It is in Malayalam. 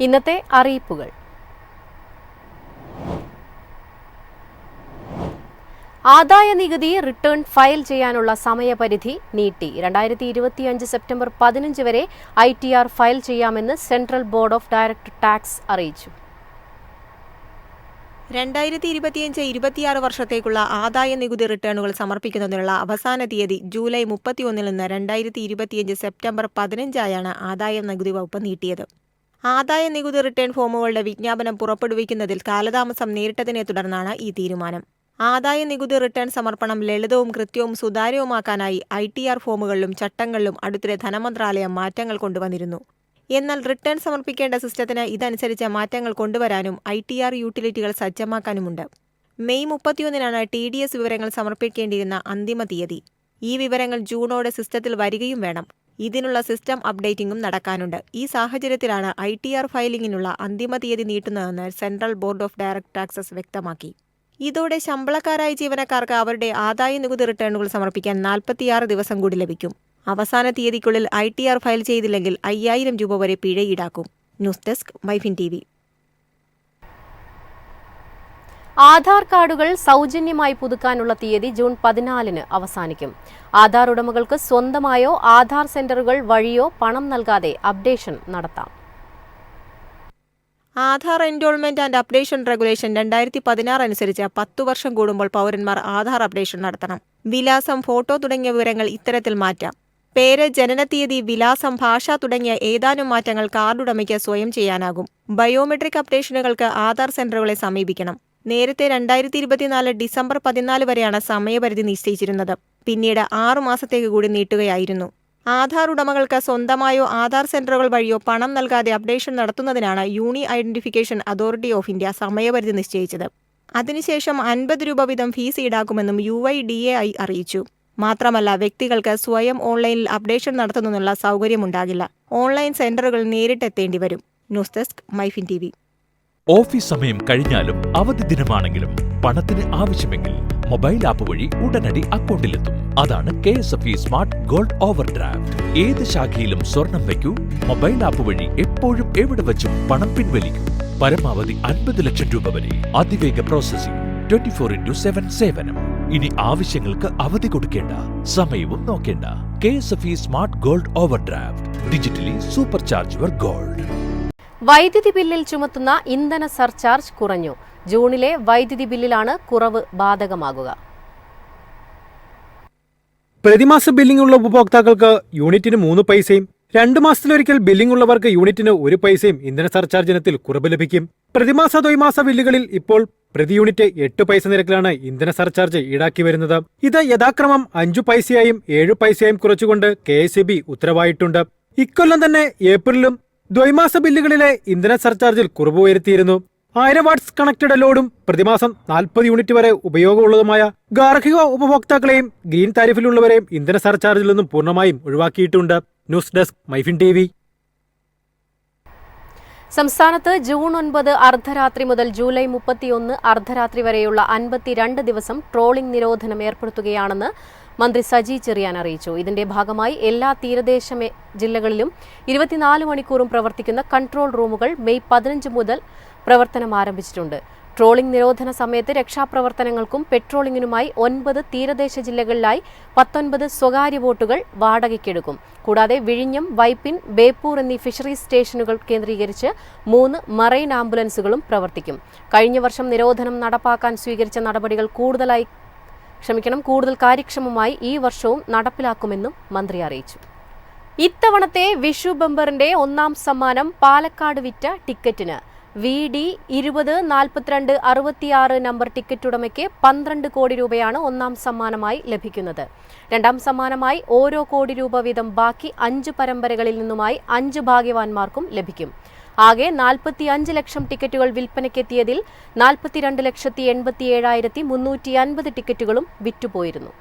ഇന്നത്തെ അറിയിപ്പുകൾ. ആദായ നികുതി റിട്ടേൺ ഫയൽ ചെയ്യാനുള്ള സമയപരിധി നീട്ടി. 2025 സെപ്റ്റംബർ 15 വരെ ITR ഫയൽ ചെയ്യാമെന്ന് central Board of direct tax അറിയിച്ചു. 2025-26 വർഷത്തേക്കുള്ള ആദായ നികുതി റിട്ടേണുകൾ സമർപ്പിക്കുന്നതിനുള്ള അവസാന തീയതി ജൂലൈ 31 നിന്ന് 2025 സെപ്റ്റംബർ 15 ആദായ നികുതി വകുപ്പ് നീട്ടിയത്. ആദായ നികുതി റിട്ടേൺ ഫോമുകളുടെ വിജ്ഞാപനം പുറപ്പെടുവിക്കുന്നതിൽ കാലതാമസം നേരിട്ടതിനെ തുടർന്നാണ് ഈ തീരുമാനം. ആദായ നികുതി റിട്ടേൺ സമർപ്പണം ലളിതവും കൃത്യവും സുതാര്യവുമാക്കാനായി ITR ഫോമുകളിലും ചട്ടങ്ങളിലും അടുത്തിടെ ധനമന്ത്രാലയം മാറ്റങ്ങൾ കൊണ്ടുവന്നിരുന്നു. എന്നാൽ റിട്ടേൺ സമർപ്പിക്കേണ്ട സിസ്റ്റത്തിന് ഇതനുസരിച്ച് മാറ്റങ്ങൾ കൊണ്ടുവരാനും ITR യൂട്ടിലിറ്റികൾ സജ്ജമാക്കാനുമുണ്ട്. മെയ് 31 TDS വിവരങ്ങൾ സമർപ്പിക്കേണ്ടിയിരുന്ന അന്തിമ തീയതി. ഈ വിവരങ്ങൾ ജൂണോടെ സിസ്റ്റത്തിൽ വരികയും വേണം. ഇതിനുള്ള സിസ്റ്റം അപ്ഡേറ്റിംഗും നടക്കാനുണ്ട്. ഈ സാഹചര്യത്തിലാണ് ITR ഫയലിംഗിനുള്ള അന്തിമ തീയതി നീട്ടുന്നതെന്ന് Central Board of Direct Taxes വ്യക്തമാക്കി. ഇതോടെ ശമ്പളക്കാരായ ജീവനക്കാർക്ക് അവരുടെ ആദായ നികുതി റിട്ടേണുകൾ സമർപ്പിക്കാൻ 46 ദിവസം കൂടി ലഭിക്കും. അവസാന തീയതിക്കുള്ളിൽ ITR ഫയൽ ചെയ്തില്ലെങ്കിൽ 5000 രൂപ വരെ പിഴ ഈടാക്കും. News desk MyFin TV. Aadhaar കാർഡുകൾ സൗജന്യമായി പുതുക്കാനുള്ള തീയതി ജൂൺ 14 അവസാനിക്കും. ആധാർ ഉടമകൾക്ക് സ്വന്തമായോ ആധാർ സെന്ററുകൾ വഴിയോ പണം നൽകാതെ അപ്ഡേഷൻ നടത്താം. Aadhaar enrolment and updation regulation 2016 അനുസരിച്ച് 10 വർഷം കൂടുമ്പോൾ പൗരന്മാർ ആധാർ അപ്ഡേഷൻ നടത്തണം. വിലാസം, ഫോട്ടോ തുടങ്ങിയ വിവരങ്ങൾ ഇത്തരത്തിൽ മാറ്റാം. പേര്, ജനനത്തീയതി, വിലാസം, ഭാഷ തുടങ്ങിയ ഏതാനും മാറ്റങ്ങൾ കാർഡുടമയ്ക്ക് സ്വയം ചെയ്യാനാകും. ബയോമെട്രിക് അപ്ഡേഷനുകൾക്ക് ആധാർ സെന്ററുകളെ സമീപിക്കണം. നേരത്തെ 2024 ഡിസംബർ 14 വരെയാണ് സമയപരിധി നിശ്ചയിച്ചിരുന്നത്. പിന്നീട് 6 മാസത്തേക്ക് കൂടി നീട്ടുകയായിരുന്നു. ആധാർ ഉടമകൾക്ക് സ്വന്തമായോ ആധാർ സെന്ററുകൾ വഴിയോ പണം നൽകാതെ അപ്ഡേഷൻ നടത്തുന്നതിനാണ് Unique Identification Authority of India സമയപരിധി നിശ്ചയിച്ചത്. അതിനുശേഷം 50 രൂപ വീതം ഫീസ് ഈടാക്കുമെന്നും UIDAI അറിയിച്ചു. മാത്രമല്ല, വ്യക്തികൾക്ക് സ്വയം ഓൺലൈനിൽ അപ്ഡേഷൻ നടത്തുന്നതിനുള്ള സൗകര്യമുണ്ടാകില്ല. ഓൺലൈൻ സെന്ററുകൾ നേരിട്ടെത്തേണ്ടി വരും. News desk MyFin TV. Office സമയം കഴിഞ്ഞാലും അവധി ദിനമാണെങ്കിലും പണത്തിന് ആവശ്യമെങ്കിൽ മൊബൈൽ ആപ്പ് വഴി ഉടനടി അക്കൗണ്ടിലെത്തും. അതാണ് KSFE smart gold over draft. ഏത് ശാഖയിലും സ്വർണം വയ്ക്കൂ. മൊബൈൽ ആപ്പ് വഴി എപ്പോഴും എവിടെ വച്ചും പണം പിൻവലിക്കൂ. പരമാവധി 50 ലക്ഷം രൂപ വരെ. അതിവേഗ പ്രോസസിംഗ്, 24/7 സേവനം. ഇനി ആവശ്യങ്ങൾക്ക് അവധി കൊടുക്കേണ്ട, സമയവും നോക്കേണ്ട. KSFE smart gold over draft. Digitally super charge your gold. വൈദ്യുതി ബില്ലിൽ ചുമത്തുന്ന ഇന്ധന സർചാർജ് കുറഞ്ഞു. ജൂണിലെ വൈദ്യുതി ബില്ലിലാണ് കുറവ് ബാധകമാകുക. പ്രതിമാസ ബില്ലിംഗ് ഉള്ള ഉപഭോക്താക്കൾക്ക് യൂണിറ്റിന് 3 പൈസയും 2 മാസത്തിലൊരിക്കൽ ബില്ലിംഗ് ഉള്ളവർക്ക് യൂണിറ്റിന് 1 പൈസയും ഇന്ധന സർചാർജ് ഇനത്തിൽ കുറവ് ലഭിക്കും. പ്രതിമാസ ദ്വൈമാസ ബില്ലുകളിൽ ഇപ്പോൾ പ്രതി യൂണിറ്റ് 8 പൈസ നിരക്കിലാണ് ഇന്ധന സർചാർജ് ഈടാക്കി വരുന്നത്. ഇത് യഥാക്രമം 5 പൈസയായും 7 പൈസയായും കുറച്ചുകൊണ്ട് KSEB ഉത്തരവായിട്ടുണ്ട്. ഇക്കൊല്ലം തന്നെ ഏപ്രിലും ദ്വൈമാസ ബില്ലുകളിലെ ഇന്ധന സർചാർജിൽ കുറവ് വരുത്തിയിരുന്നു. 1000 വാട്ട്സ് കണക്റ്റഡ് ലോഡും പ്രതിമാസം 40 യൂണിറ്റ് വരെ ഉപയോഗമുള്ളതുമായ ഗാർഹിക ഉപഭോക്താക്കളെയും ഗ്രീൻ താരിഫിലുള്ളവരെയും ഇന്ധന സർചാർജിൽ നിന്നും പൂർണ്ണമായും ഒഴിവാക്കിയിട്ടുണ്ട്. News desk MyFin TV. സംസ്ഥാനത്ത് ജൂൺ 9 അർദ്ധരാത്രി മുതൽ ജൂലൈ 31 അർദ്ധരാത്രി വരെയുള്ള 52 ദിവസം ട്രോളിംഗ് നിരോധനം ഏർപ്പെടുത്തുകയാണെന്ന് മന്ത്രി സജി ചെറിയാൻ അറിയിച്ചു. ഇതിന്റെ ഭാഗമായി എല്ലാ തീരദേശ ജില്ലകളിലും 24 മണിക്കൂറും പ്രവർത്തിക്കുന്ന കൺട്രോൾ റൂമുകൾ മെയ് 15 മുതൽ പ്രവർത്തനം ആരംഭിച്ചിട്ടുണ്ട്. ട്രോളിംഗ് നിരോധന സമയത്ത് രക്ഷാപ്രവർത്തനങ്ങൾക്കും പെട്രോളിംഗിനുമായി 9 തീരദേശ ജില്ലകളിലായി 19 സ്വകാര്യ ബോട്ടുകൾ വാടകയ്ക്കെടുക്കും. കൂടാതെ വിഴിഞ്ഞം, വൈപ്പിൻ, ബേപ്പൂർ എന്നീ ഫിഷറീസ് സ്റ്റേഷനുകൾ കേന്ദ്രീകരിച്ച് 3 മറൈൻ ആംബുലൻസുകളും പ്രവർത്തിക്കും. കഴിഞ്ഞ വർഷം നിരോധനം നടപ്പാക്കാൻ സ്വീകരിച്ച നടപടികൾ കൂടുതൽ കാര്യക്ഷമമായി ഈ വർഷവും നടപ്പിലാക്കുമെന്നും മന്ത്രി അറിയിച്ചു. ഇത്തവണത്തെ വിഷു ബമ്പറിന്റെ 1ാം സമ്മാനം പാലക്കാട് വിറ്റ ടിക്കറ്റിന്. VD 204266 നമ്പർ ടിക്കറ്റ് ഉടമയ്ക്ക് 12 കോടി രൂപയാണ് 1ാം സമ്മാനമായി ലഭിക്കുന്നത്. 2ാം സമ്മാനമായി ഓരോ കോടി രൂപ വീതം ബാക്കി 5 പരമ്പരകളിൽ നിന്നുമായി 5 ഭാഗ്യവാന്മാർക്കും ലഭിക്കും. ആകെ 45 ലക്ഷം ടിക്കറ്റുകൾ വിൽപ്പനയ്ക്കെത്തിയതിൽ 42,87,350 ടിക്കറ്റുകളും വിറ്റുപോയിരുന്നു.